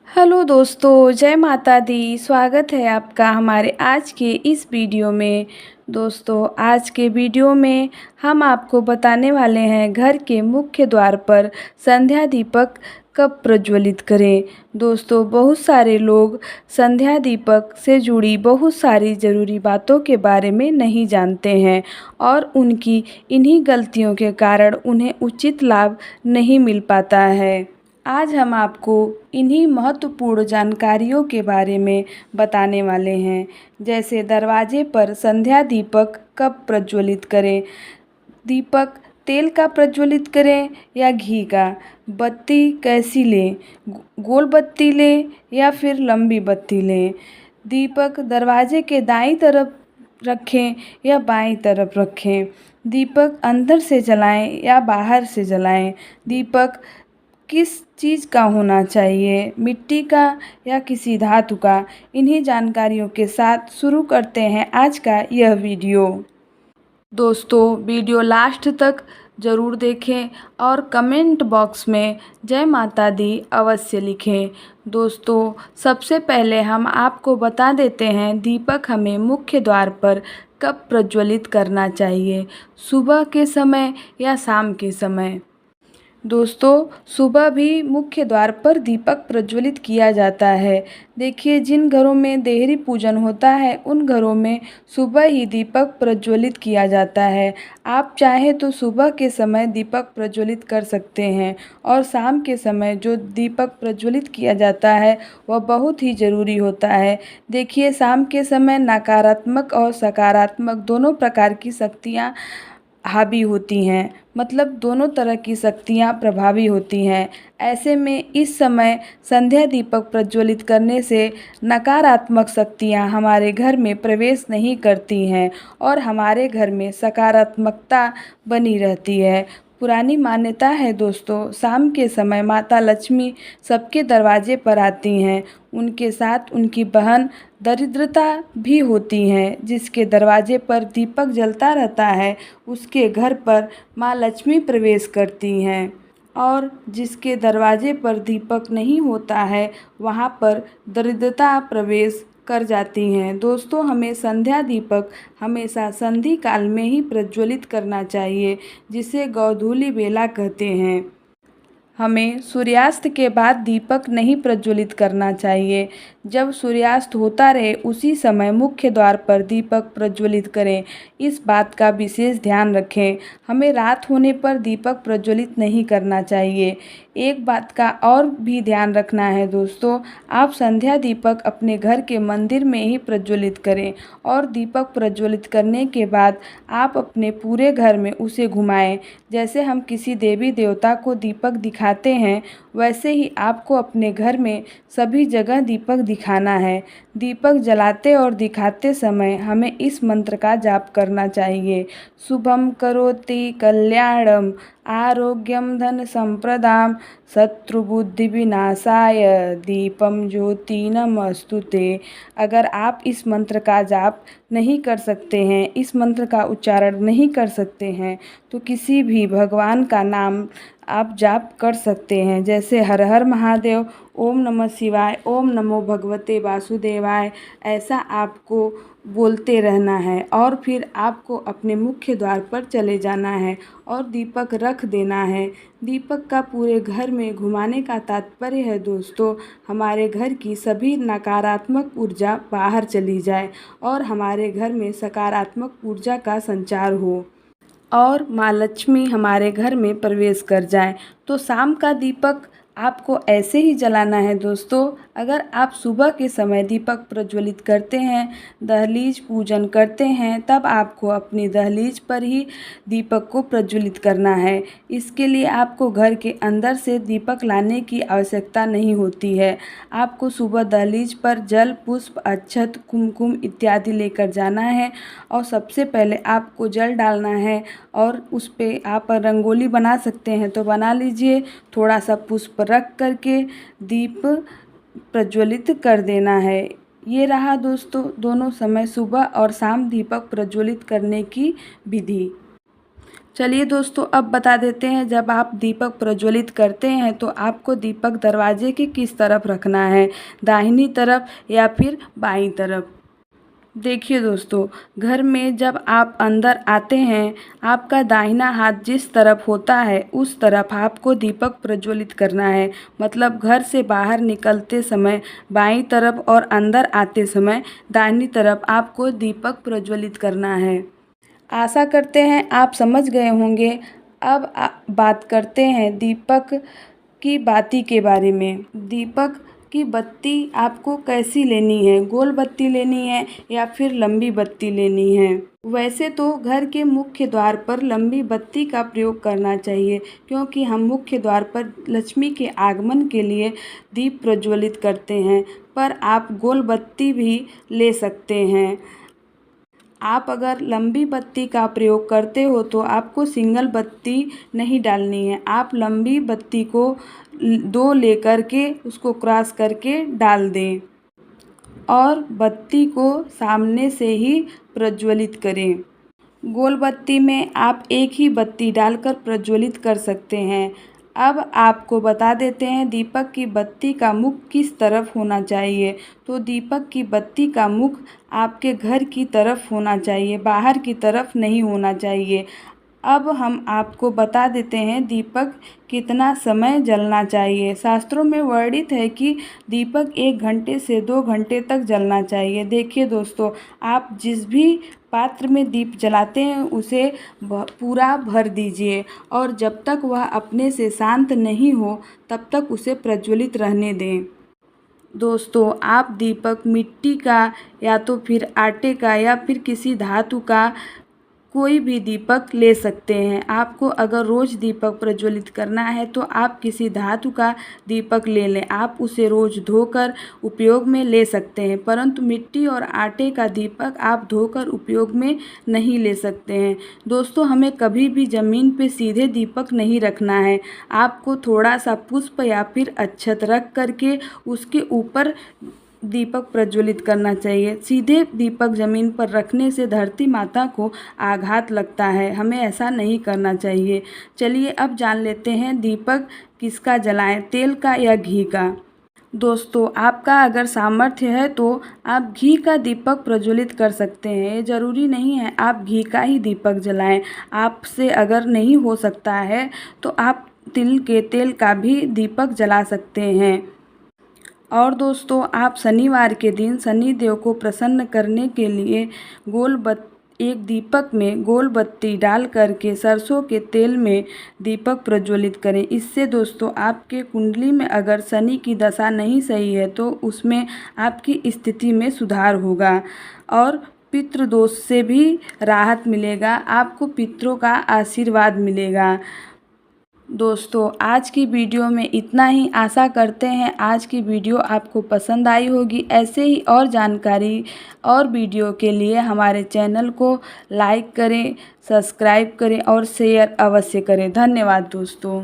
Hello दोस्तों, जय माता दी। स्वागत है आपका हमारे आज के इस वीडियो में। दोस्तों, आज के वीडियो में हम आपको बताने वाले हैं घर के मुख्य द्वार पर संध्या दीपक कब प्रज्वलित करें। दोस्तों, बहुत सारे लोग संध्या दीपक से जुड़ी बहुत सारी ज़रूरी बातों के बारे में नहीं जानते हैं और उनकी इन्हीं गलतियों के कारण उन्हें उचित लाभ नहीं मिल पाता है। आज हम आपको इन्हीं महत्वपूर्ण जानकारियों के बारे में बताने वाले हैं, जैसे दरवाजे पर संध्या दीपक कब प्रज्वलित करें। दीपक तेल का प्रज्वलित करें या घी का। बत्ती कैसी लें, गोल बत्ती लें या फिर लंबी बत्ती लें। दीपक दरवाजे के दाईं तरफ रखें या बाईं तरफ रखें। दीपक अंदर से जलाएं या बाहर से जलाएं। दीपक किस चीज़ का होना चाहिए, मिट्टी का या किसी धातु का। इन्हीं जानकारियों के साथ शुरू करते हैं आज का यह वीडियो। दोस्तों, वीडियो लास्ट तक ज़रूर देखें और कमेंट बॉक्स में जय माता दी अवश्य लिखें। दोस्तों, सबसे पहले हम आपको बता देते हैं दीपक हमें मुख्य द्वार पर कब प्रज्वलित करना चाहिए, सुबह के समय या शाम के समय। दोस्तों, सुबह भी मुख्य द्वार पर दीपक प्रज्वलित किया जाता है। देखिए, जिन घरों में देहरी पूजन होता है उन घरों में सुबह ही दीपक प्रज्वलित किया जाता है। आप चाहें तो सुबह के समय दीपक प्रज्वलित कर सकते हैं और शाम के समय जो दीपक प्रज्वलित किया जाता है वह बहुत ही ज़रूरी होता है। देखिए, शाम के समय नकारात्मक और सकारात्मक दोनों प्रकार की शक्तियाँ हावी होती हैं, मतलब दोनों तरह की शक्तियाँ प्रभावी होती हैं। ऐसे में इस समय संध्या दीपक प्रज्वलित करने से नकारात्मक शक्तियाँ हमारे घर में प्रवेश नहीं करती हैं और हमारे घर में सकारात्मकता बनी रहती है। पुरानी मान्यता है दोस्तों, शाम के समय माता लक्ष्मी सबके दरवाजे पर आती हैं। उनके साथ उनकी बहन दरिद्रता भी होती हैं। जिसके दरवाजे पर दीपक जलता रहता है उसके घर पर माँ लक्ष्मी प्रवेश करती हैं और जिसके दरवाजे पर दीपक नहीं होता है वहाँ पर दरिद्रता प्रवेश कर जाती हैं। दोस्तों, हमें संध्या दीपक हमेशा संधि काल में ही प्रज्वलित करना चाहिए, जिसे गोधूलि बेला कहते हैं। हमें सूर्यास्त के बाद दीपक नहीं प्रज्वलित करना चाहिए। जब सूर्यास्त होता रहे उसी समय मुख्य द्वार पर दीपक प्रज्वलित करें। इस बात का विशेष ध्यान रखें। हमें रात होने पर दीपक प्रज्वलित नहीं करना चाहिए। एक बात का और भी ध्यान रखना है दोस्तों, आप संध्या दीपक अपने घर के मंदिर में ही प्रज्वलित करें और दीपक प्रज्वलित करने के बाद आप अपने पूरे घर में उसे घुमाएं। जैसे हम किसी देवी देवता को दीपक दिखाते हैं वैसे ही आपको अपने घर में सभी जगह दीपक दिखाना है। दीपक जलाते और दिखाते समय हमें इस मंत्र का जाप करना चाहिए। शुभम करोति कल्याणम आरोग्यम धन संप्रदाम शत्रुबुद्धि विनाशाय दीपम ज्योति नमस्तुते। अगर आप इस मंत्र का जाप नहीं कर सकते हैं, इस मंत्र का उच्चारण नहीं कर सकते हैं, तो किसी भी भगवान का नाम आप जाप कर सकते हैं, जैसे हर हर महादेव, ओम नमः शिवाय, ओम नमो भगवते वासुदेवाय। ऐसा आपको बोलते रहना है और फिर आपको अपने मुख्य द्वार पर चले जाना है और दीपक रख देना है। दीपक का पूरे घर में घुमाने का तात्पर्य है दोस्तों, हमारे घर की सभी नकारात्मक ऊर्जा बाहर चली जाए और हमारे घर में सकारात्मक ऊर्जा का संचार हो और माँ लक्ष्मी हमारे घर में प्रवेश कर जाएं। तो शाम का दीपक आपको ऐसे ही जलाना है दोस्तों। अगर आप सुबह के समय दीपक प्रज्वलित करते हैं, दहलीज पूजन करते हैं, तब आपको अपनी दहलीज पर ही दीपक को प्रज्वलित करना है। इसके लिए आपको घर के अंदर से दीपक लाने की आवश्यकता नहीं होती है। आपको सुबह दहलीज पर जल, पुष्प, अक्षत, कुमकुम इत्यादि लेकर जाना है और सबसे पहले आपको जल डालना है और उस पे आप रंगोली बना सकते हैं तो बना लीजिए। थोड़ा सा पुष्प रख करके दीप प्रज्वलित कर देना है। ये रहा दोस्तों दोनों समय सुबह और शाम दीपक प्रज्वलित करने की विधि। चलिए दोस्तों, अब बता देते हैं, जब आप दीपक प्रज्वलित करते हैं तो आपको दीपक दरवाजे के किस तरफ रखना है, दाहिनी तरफ या फिर बाईं तरफ। देखिए दोस्तों, घर में जब आप अंदर आते हैं, आपका दाहिना हाथ जिस तरफ होता है उस तरफ आपको दीपक प्रज्वलित करना है। मतलब घर से बाहर निकलते समय बाईं तरफ और अंदर आते समय दाहिनी तरफ आपको दीपक प्रज्वलित करना है। आशा करते हैं आप समझ गए होंगे। अब बात करते हैं दीपक की बाती के बारे में। दीपक की बत्ती आपको कैसी लेनी है, गोल बत्ती लेनी है या फिर लंबी बत्ती लेनी है। वैसे तो घर के मुख्य द्वार पर लंबी बत्ती का प्रयोग करना चाहिए, क्योंकि हम मुख्य द्वार पर लक्ष्मी के आगमन के लिए दीप प्रज्वलित करते हैं। पर आप गोल बत्ती भी ले सकते हैं। आप अगर लंबी बत्ती का प्रयोग करते हो तो आपको सिंगल बत्ती नहीं डालनी है। आप लंबी बत्ती को 2 लेकर के उसको क्रॉस करके डाल दें और बत्ती को सामने से ही प्रज्वलित करें। गोल बत्ती में आप एक ही बत्ती डालकर प्रज्वलित कर सकते हैं। अब आपको बता देते हैं दीपक की बत्ती का मुख किस तरफ होना चाहिए। तो दीपक की बत्ती का मुख आपके घर की तरफ होना चाहिए, बाहर की तरफ नहीं होना चाहिए। अब हम आपको बता देते हैं दीपक कितना समय जलना चाहिए। शास्त्रों में वर्णित है कि दीपक 1 घंटे से 2 घंटे तक जलना चाहिए। देखिए दोस्तों, आप जिस भी पात्र में दीप जलाते हैं उसे पूरा भर दीजिए और जब तक वह अपने से शांत नहीं हो तब तक उसे प्रज्वलित रहने दें। दोस्तों, आप दीपक मिट्टी का या तो फिर आटे का या फिर किसी धातु का कोई भी दीपक ले सकते हैं। आपको अगर रोज़ दीपक प्रज्वलित करना है तो आप किसी धातु का दीपक ले लें। आप उसे रोज़ धोकर उपयोग में ले सकते हैं, परंतु मिट्टी और आटे का दीपक आप धोकर उपयोग में नहीं ले सकते हैं। दोस्तों, हमें कभी भी ज़मीन पे सीधे दीपक नहीं रखना है। आपको थोड़ा सा पुष्प या फिर अक्षत रख करके उसके ऊपर दीपक प्रज्वलित करना चाहिए। सीधे दीपक ज़मीन पर रखने से धरती माता को आघात लगता है, हमें ऐसा नहीं करना चाहिए। चलिए अब जान लेते हैं दीपक किसका जलाएं, तेल का या घी का। दोस्तों, आपका अगर सामर्थ्य है तो आप घी का दीपक प्रज्वलित कर सकते हैं। ये ज़रूरी नहीं है आप घी का ही दीपक जलाएं। आपसे अगर नहीं हो सकता है तो आप तिल के तेल का भी दीपक जला सकते हैं। और दोस्तों, आप शनिवार के दिन शनिदेव को प्रसन्न करने के लिए एक दीपक में गोल बत्ती डाल करके सरसों के तेल में दीपक प्रज्वलित करें। इससे दोस्तों, आपके कुंडली में अगर शनि की दशा नहीं सही है तो उसमें आपकी स्थिति में सुधार होगा और पितृदोष से भी राहत मिलेगा, आपको पितरों का आशीर्वाद मिलेगा। दोस्तों, आज की वीडियो में इतना ही। आशा करते हैं आज की वीडियो आपको पसंद आई होगी। ऐसे ही और जानकारी और वीडियो के लिए हमारे चैनल को लाइक करें, सब्सक्राइब करें और शेयर अवश्य करें। धन्यवाद दोस्तों।